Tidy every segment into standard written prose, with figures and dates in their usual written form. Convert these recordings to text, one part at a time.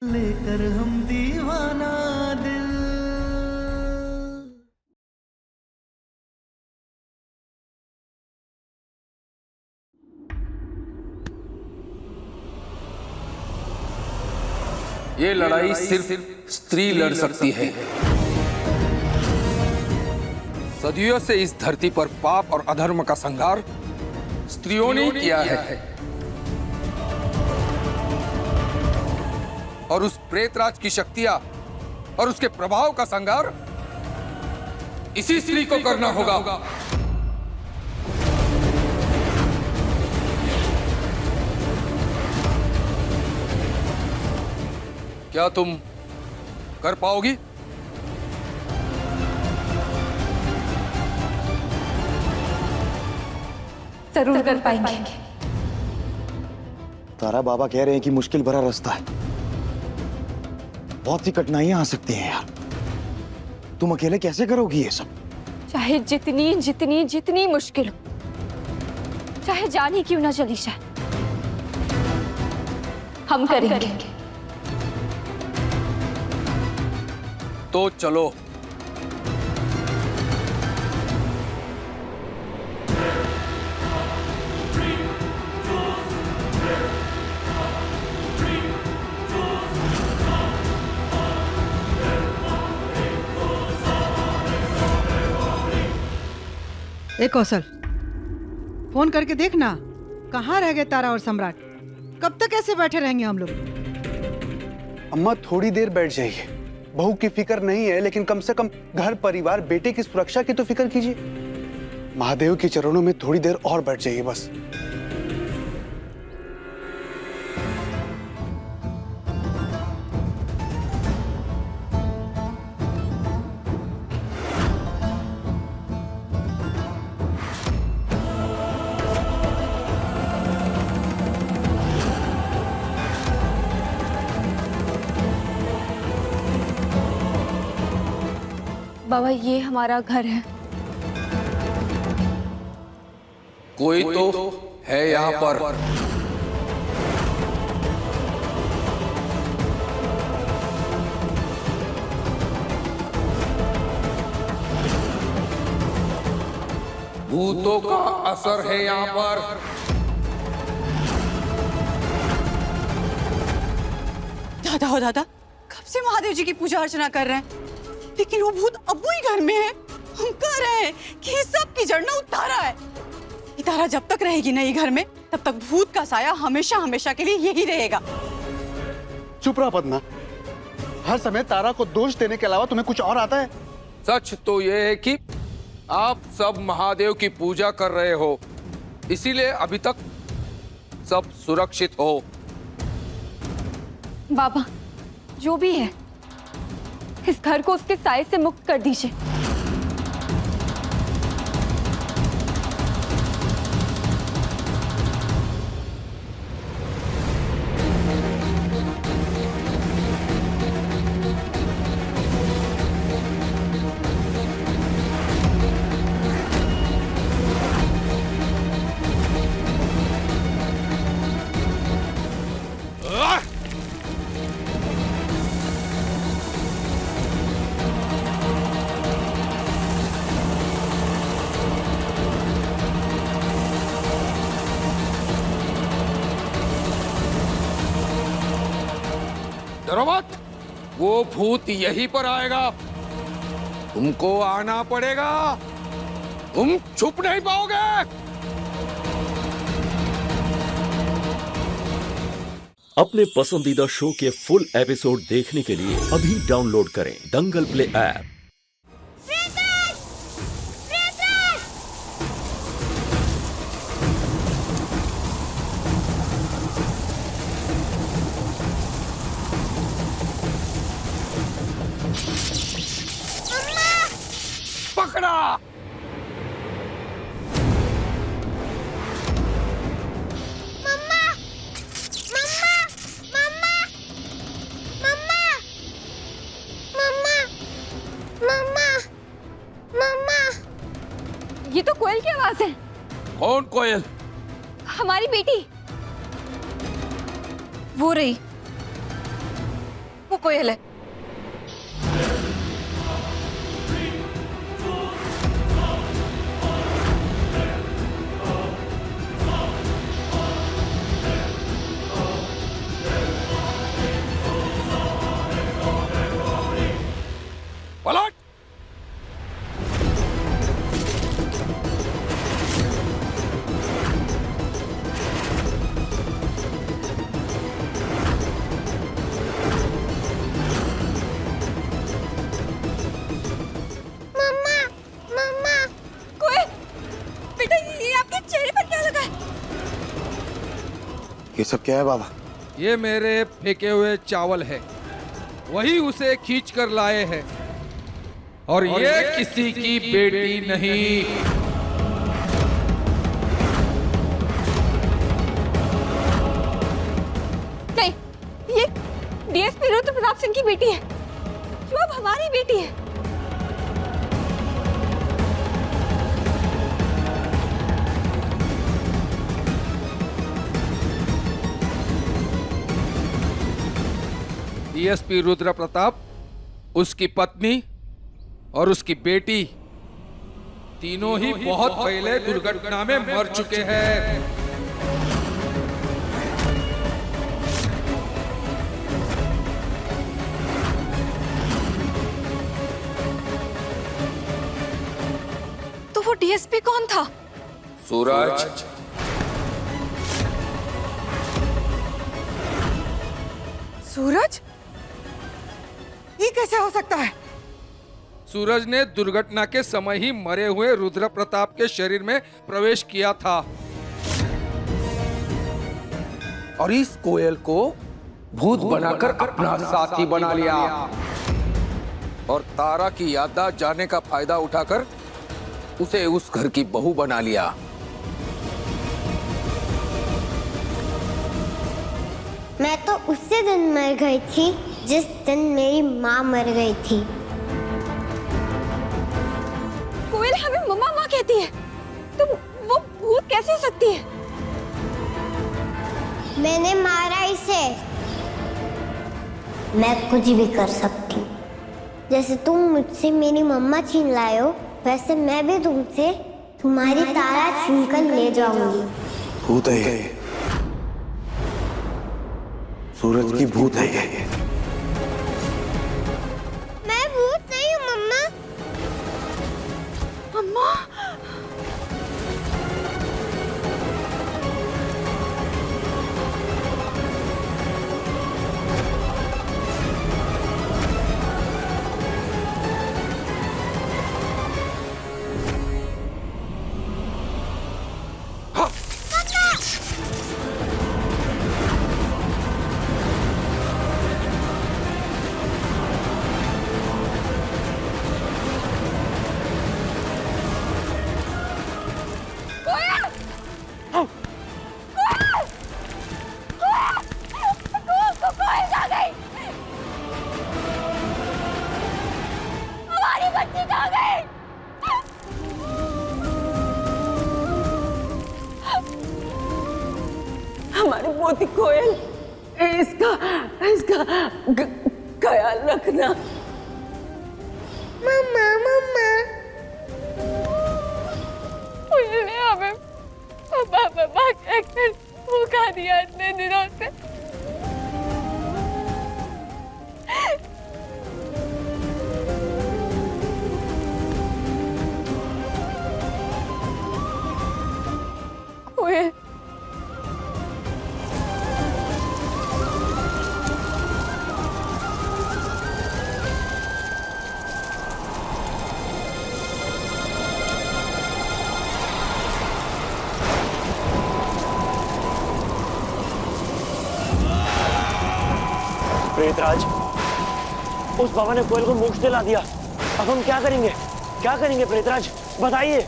लेकर हम दीवाना दिल। ये लड़ाई सिर्फ स्त्री लड़ सकती है। सदियों से इस धरती पर पाप और अधर्म का संहार स्त्रियों ने किया है। और उस प्रेतराज की शक्तियां और उसके प्रभाव का संहार इसी स्त्री को करना होगा। क्या तुम कर पाओगी? जरूर कर पाएंगे। तारा बाबा कह रहे हैं कि मुश्किल भरा रास्ता है, बहुत सी कठिनाइयां आ सकती हैं यार। तुम अकेले कैसे करोगी ये सब? चाहे जितनी जितनी जितनी मुश्किल हो, चाहे जान ही क्यों ना चली जाए, हम करेंगे। तो चलो। ए कौशल, फोन करके देखना कहाँ रह गए तारा और सम्राट। कब तक ऐसे बैठे रहेंगे हम लोग? अम्मा थोड़ी देर बैठ जाइए। बहू की फिक्र नहीं है, लेकिन कम से कम घर परिवार बेटे की सुरक्षा की तो फिक्र कीजिए। महादेव के चरणों में थोड़ी देर और बैठ जाइए बस। बाबा, ये हमारा घर है। कोई तो है यहाँ पर। भूतों का असर है यहाँ पर। दादा हो दादा, कब से महादेव जी की पूजा अर्चना कर रहे हैं, लेकिन वो भूत अब ही घर में है। हम कह रहे हैं कि इस सब की जड़ ना तारा है। ये तारा जब तक रहेगी ना ये घर में, तब तक भूत का साया हमेशा हमेशा के लिए यही रहेगा। चुप रहा पद्मा। हर समय तारा को दोष देने के अलावा तुम्हें कुछ और आता है? सच तो यह है कि आप सब महादेव की पूजा कर रहे हो, इसीलिए अभी तक सब सुरक्षित हो। बाबा, जो भी है, इस घर को उसके साए से मुक्त कर दीजिए। डरो मत, वो भूत यहीं पर आएगा। तुमको आना पड़ेगा, तुम छुप नहीं पाओगे। अपने पसंदीदा शो के फुल एपिसोड देखने के लिए अभी डाउनलोड करें दंगल प्ले ऐप। पकड़ा। ये तो कोयल की आवाज है। कौन कोयल? हमारी बेटी। वो रही। कोयल है। पलट। कोयल, बेटा ये आपके चेहरे पर क्या लगा है? ये सब क्या है बाबा? ये मेरे फेंके हुए चावल है, वही उसे खींच कर लाए हैं। और ये किसी की बेटी नहीं। नहीं, ये डीएसपी रुद्र प्रताप सिंह की बेटी है, जो अब हमारी बेटी है। डीएसपी रुद्र प्रताप, उसकी पत्नी और उसकी बेटी तीनों ही बहुत पहले दुर्घटना में मर चुके हैं। तो वो डीएसपी कौन था? सूरज। सूरज, ये कैसे हो सकता है? सूरज ने दुर्घटना के समय ही मरे हुए रुद्र प्रताप के शरीर में प्रवेश किया था और इस कोयल को भूत बनाकर अपना साथी बना लिया और तारा की याददाश्त जाने का फायदा उठाकर उसे उस घर की बहू बना लिया। मैं तो उसी दिन मर गई थी जिस दिन मेरी माँ मर गई थी। कोयल हमें मम्मा माँ कहती है, तो वो भूत कैसे हो सकती है? मैंने मारा इसे। मैं कुछ भी कर सकती हूँ। जैसे तुम मुझसे मेरी मम्मा छीन लाए हो, वैसे मैं भी तुमसे तुम्हारी तारा छीन कर ले जाऊंगी। भूत है ये, सूरज की भूत है ये। मैं भूत नहीं हूँ मम्मा। अम्मा, हमारी मोती कोयल, इसका ख्याल रखना। मम्मा मम्मा। उसने हमें पापा पापा कहकर धोखा दिया इतने दिनों से। कोयल, प्रेतराज, उस बाबा ने कोयल को मोक्ष दिला दिया। अब हम क्या करेंगे? क्या करेंगे प्रेतराज, बताइए।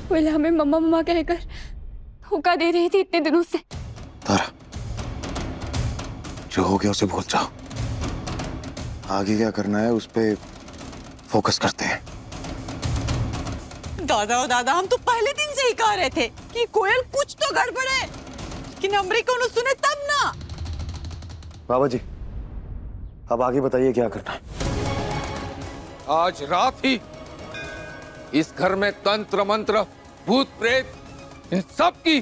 कोयल हमें मम्मा मम्मा कहकर धोखा दे रही थी इतने दिनों से। तारा, जो हो गया उसे भूल जाओ। आगे क्या करना है उस पे फोकस करते हैं। दादा और दादा, हम तो पहले दिन से ही कह रहे थे कि कोयल कुछ तो गड़बड़ है, लेकिन अमरीका ने सुने तब ना। बाबा जी, अब आगे बताइए क्या करना है। आज रात ही इस घर में तंत्र मंत्र भूत प्रेत इन सब की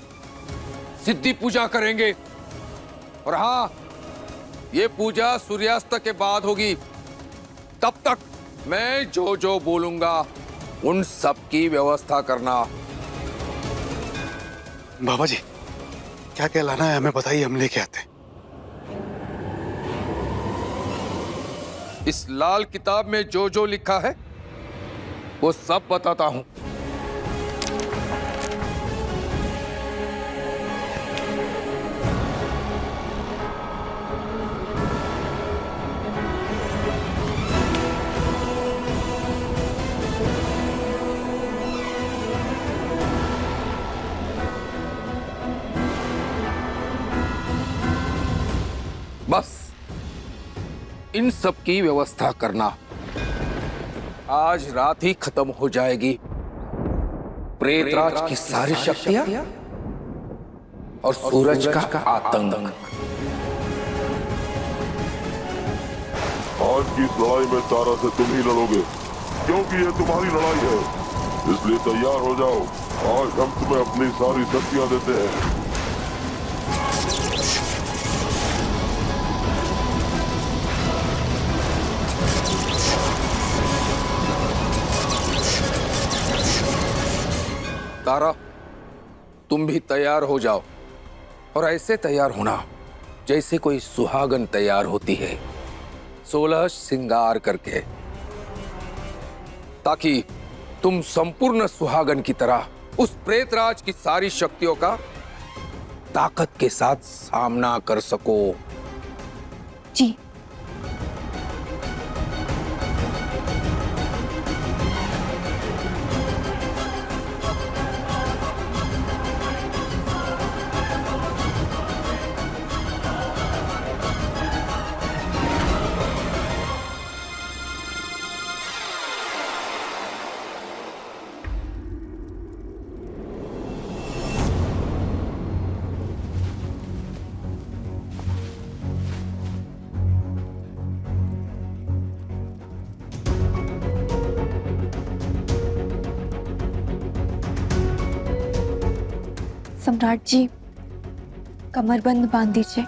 सिद्धि पूजा करेंगे। और हाँ, ये पूजा सूर्यास्त के बाद होगी। तब तक मैं जो जो बोलूंगा उन सब की व्यवस्था करना। बाबा जी, क्या क्या लाना है हमें बताइए, हम लेके आते हैं। इस लाल किताब में जो जो लिखा है वो सब बताता हूं। बस इन सब की व्यवस्था करना। आज रात ही खत्म हो जाएगी प्रेतराज की सारी शक्तियां और सूरज का आतंक। आज की इस लड़ाई में तारा से तुम ही लड़ोगे, क्योंकि ये तुम्हारी लड़ाई है। इसलिए तैयार हो जाओ, आज हम तुम्हें अपनी सारी शक्तियां देते हैं। तारा, तुम भी तैयार हो जाओ, और ऐसे तैयार होना जैसे कोई सुहागन तैयार होती है, 16 श्रृंगार करके, ताकि तुम संपूर्ण सुहागन की तरह उस प्रेतराज की सारी शक्तियों का ताकत के साथ सामना कर सको। जी। सम्राट जी, कमरबंद बांध दीजिए।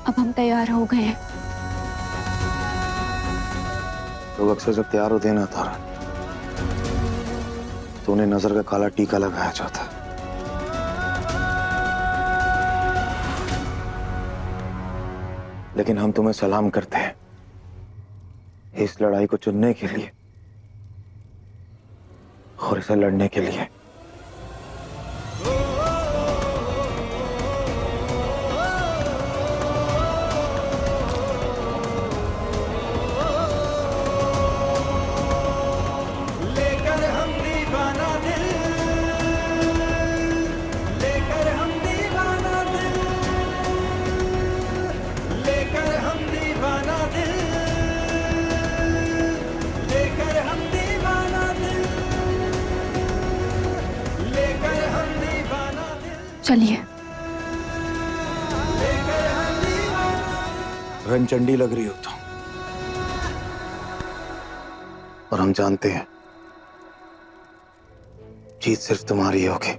अब हम तैयार हो गए हैं। लोग अक्सर जब तैयार होते हैं ना तारा, तो उन्हें नजर का काला टीका लगाया जाता है। लेकिन हम तुम्हें सलाम करते हैं इस लड़ाई को चुनने के लिए और इसे लड़ने के लिए। चलिए। रणचंडी लग रही हो तुम, और हम जानते हैं जीत सिर्फ तुम्हारी होगी।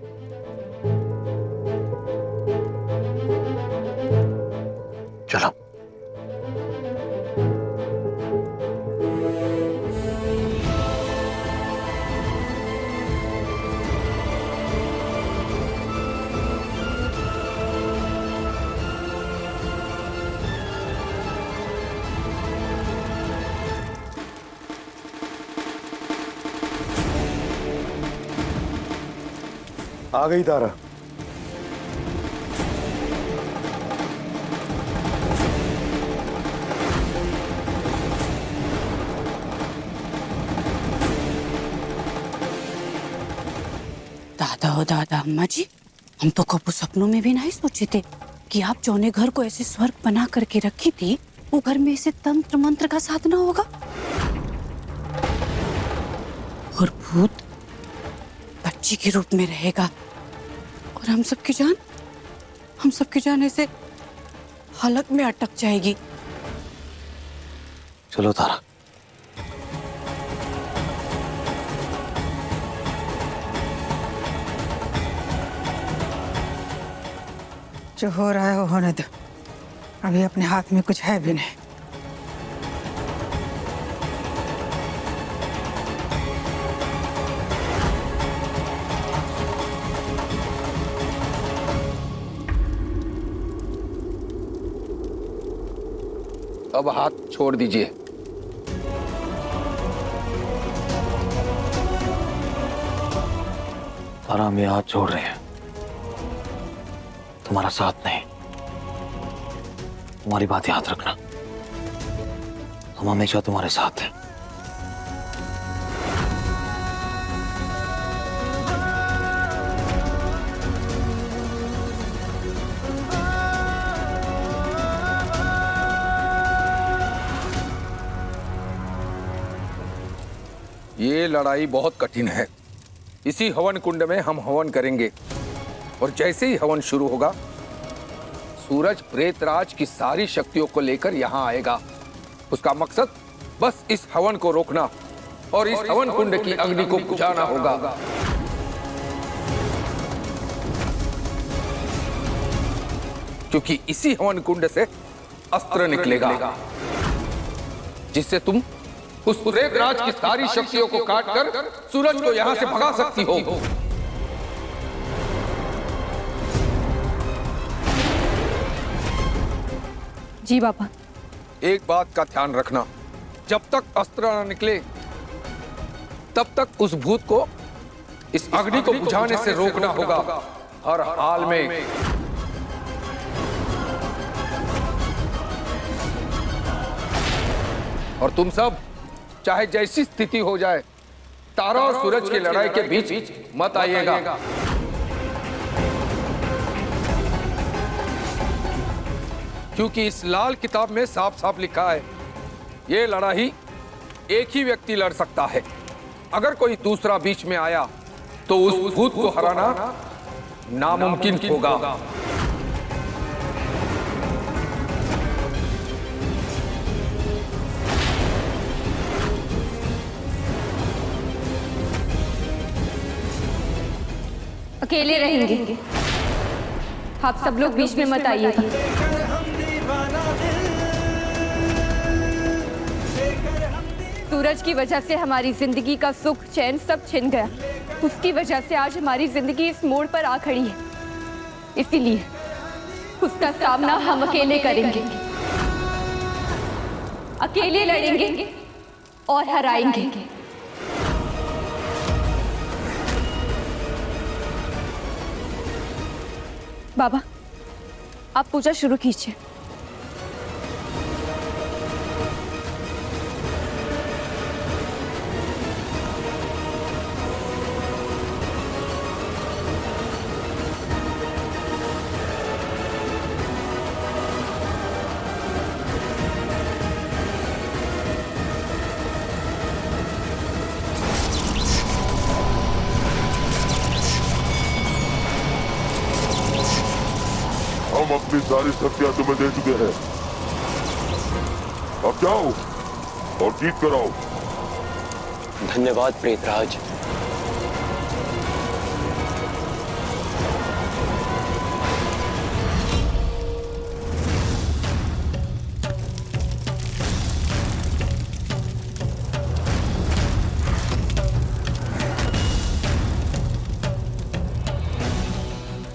चलो। आ गई तारा। दादा हो दादा, अम्मा जी, हम तो कबू सपनों में भी नहीं सोचे थे कि आप जौने घर को ऐसे स्वर्ग बना करके रखी थी, वो घर में ऐसे तंत्र मंत्र का साधना होगा और भूत बच्ची के रूप में रहेगा और हम सबकी जान ऐसे हालत में अटक जाएगी। चलो तारा। जो हो रहा है वो होने दो, अभी अपने हाथ में कुछ है भी नहीं। अब हाथ छोड़ दीजिए। तारा, हम ये हाथ छोड़ रहे हैं, तुम्हारा साथ नहीं। तुम्हारी बात याद रखना, हम हमेशा तुम्हारे साथ हैं। ये लड़ाई बहुत कठिन है। इसी हवन कुंड में हम हवन करेंगे और जैसे ही हवन शुरू होगा, सूरज प्रेतराज की सारी शक्तियों को लेकर यहाँ आएगा। उसका मकसद बस इस हवन को रोकना और इस हवन कुंड की अग्नि को बुझाना होगा। क्योंकि इसी हवन कुंड से अस्त्र निकलेगा जिससे तुम उस प्रेतराज की सारी शक्तियों को काटकर सूरज को यहां से भगा सकती हो। जी बाबा। एक बात का ध्यान रखना, जब तक अस्त्र न निकले तब तक उस भूत को इस अग्नि को बुझाने से रोकना होगा हर हाल में। और तुम सब चाहे जैसी स्थिति हो जाए, तारा और सूरज की लड़ाई के बीच मत आइएगा। क्योंकि इस लाल किताब में साफ साफ लिखा है, ये लड़ाई एक ही व्यक्ति लड़ सकता है। अगर कोई दूसरा बीच में आया तो उस भूत को हराना नामुमकिन होगा। अकेले रहेंगे, आप सब लोग बीच में मत आइएगा। सूरज की वजह से हमारी जिंदगी का सुख चैन सब छिन गया। उसकी वजह से आज हमारी जिंदगी इस मोड़ पर आ खड़ी है। इसीलिए उसका सामना हम अकेले करेंगे, अकेले लड़ेंगे और हराएंगे। बाबा, आप पूजा शुरू कीजिए। हम अपनी सारी शक्तियां तुम्हें दे चुके हैं। अब जाओ और जीत कर आओ। धन्यवाद प्रेतराज।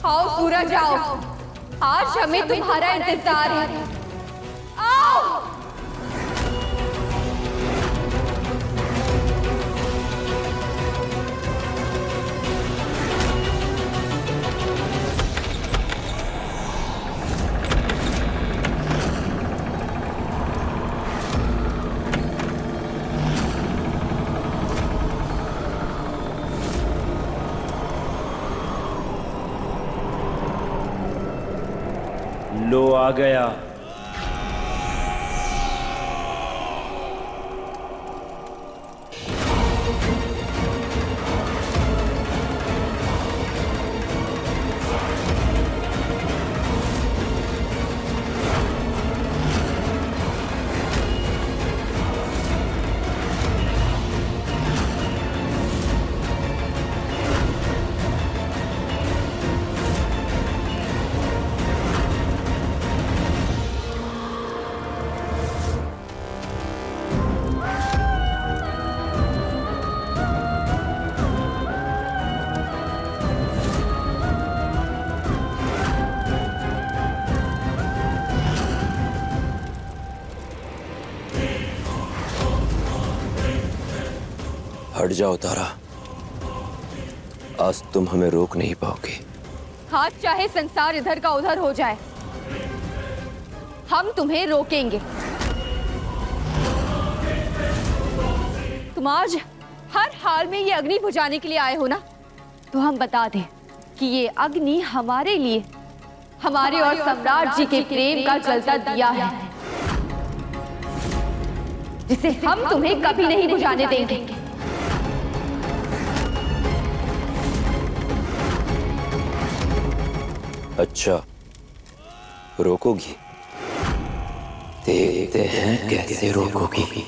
आओ सूरज आओ, आज हमें तुम्हारा इंतजार है। आओ। लो आ गया। हट जाओ तारा, आज तुम हमें रोक नहीं पाओगे। हाथ चाहे संसार इधर का उधर हो जाए, हम तुम्हें रोकेंगे। तुम आज हर हाल में ये अग्नि बुझाने के लिए आए हो ना, तो हम बता दें कि ये अग्नि हमारे लिए, हमारे और सम्राट जी के प्रेम का जलता दिया है, जिसे हम तुम्हें कभी नहीं बुझाने देंगे। अच्छा, रोकोगी? देखते हैं कैसे रोकोगी।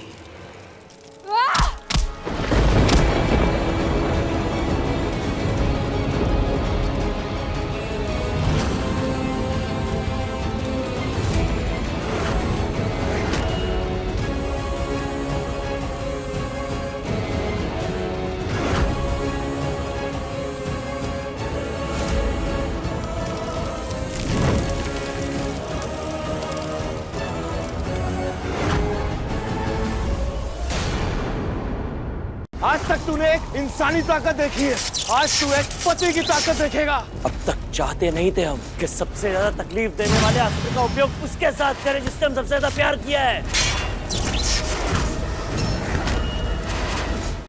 आज तक तूने एक इंसानी ताकत देखी है, आज तू एक पति की ताकत देखेगा। अब तक चाहते नहीं थे हम कि सबसे ज्यादा तकलीफ देने वाले अस्त्र का उपयोग उसके साथ करें जिससे हम सबसे ज्यादा प्यार किया है।